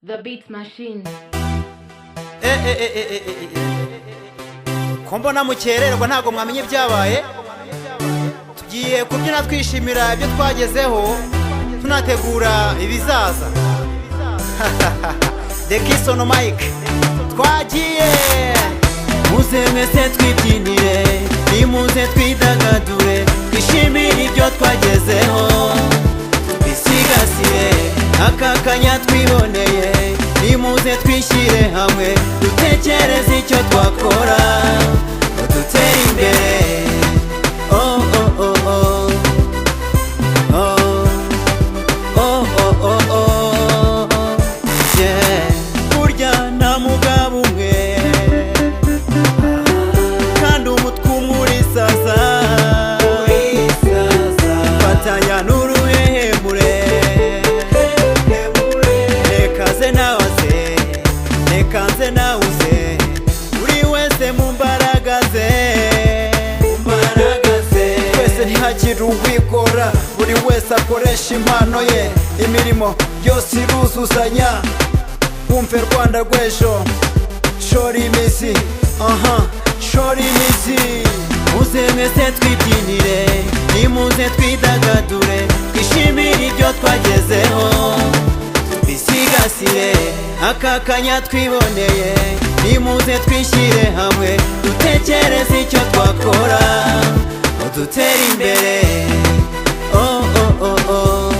The Beat Machine. Ko mbona mukererwa ntago mwamenye ibyabaye. Tugiye kubyina twishimira ibyo twagezeho, tunategura ibizaza. The Kiss on Mic. Twagiye muze mwese twibyinire, nimuze twidagadure, twishimire ibyo twagezeho, bisigasire aka kanya twiboneye, nimuze twishyire hamwe, dutekereze icyo twakora ngo dutere imbere. Oh oh oh oh oh oh oh oh oh yeah. Burya nta mugabo umwe kandi umutwe umwe urisaza, fatanya n'uruhehemure, nekaze nawaze, nekanze nawuze, uri wese mu mbaraga ze, twese ntihagire uwigora, buri wese akoresha impano ye, imirimo yose iruzuzanya. Wumve Rwanda rw'ejo, shora imizi, shora imizi. Muze mwese twibyinire, nimuze twidagadure, twishimire ibyo twagezeho, bisigasire aka kanya twiboneye, nimuze twishyire hamwe, dutekereze icyo twakora ngo dutere imbere. Oh oh oh oh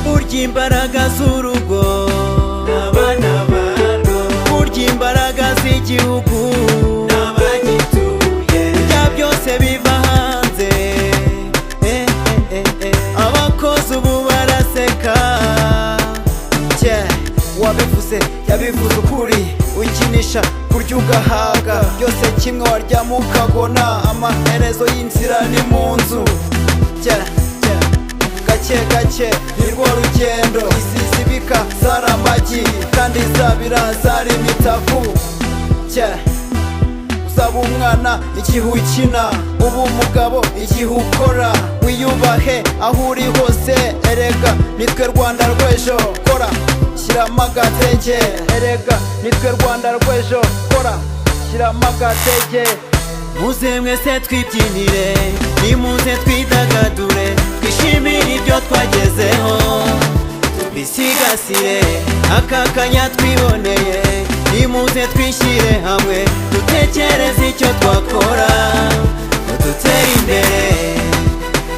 burya imbaraga z'urugo n'abana barwo, burya imbaraga z'igihugu n'abagituye, bya byose biva hanze. Abakozi ubu baraseka, wabivuze yabivuze ukuri, ukinisha kurya ugahaga, byose kimwe waryama ukabona, amaherezo y'inzira ni mu nzu. Gake gake nirwo rugendo, isizibika zaramagi kandi zabira zari imitavu. Uzaba umwana igihe ukina, uba umugabo igihe ukora, wiyubahe aho uri hose, erega nitwe Rwanda rw'ejo, kora shyiramo agatege, erega nitwe Rwanda rw'ejo, kora shyiramo agatege. Muze mwese twibyinire, nimuze twidagadure, twishimire ibyo twagezeho, bisigasire aka kanya twiboneye, nimuze twishyire hamwe, dutekereze icyo twakora ngo dutere imbere.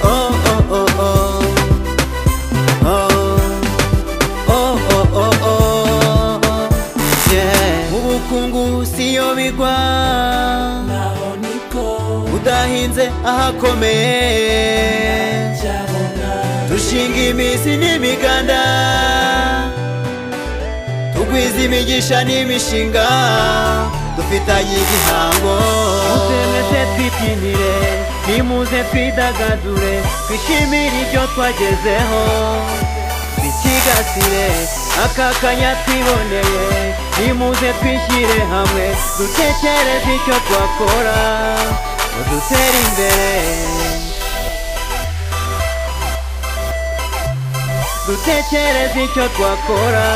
Oh oh oh oh oh oh oh oh yeah. Mu bukungu siyo bigwa, udahinze ahakomeye, dushinga imizi n'imiganda, tugwiza imigisha n'imishinga, dufitanye igihango. Muze mwese twibyinire, nimuze twidagadure, twishimire ibyo twagezeho, bisigasire aka kanya twiboneye, nimuze twishyire hamwe, dutekereze icyo twakora ngo dutere imbere, dutekereze icyo twakora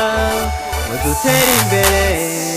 ngo dutere imbere.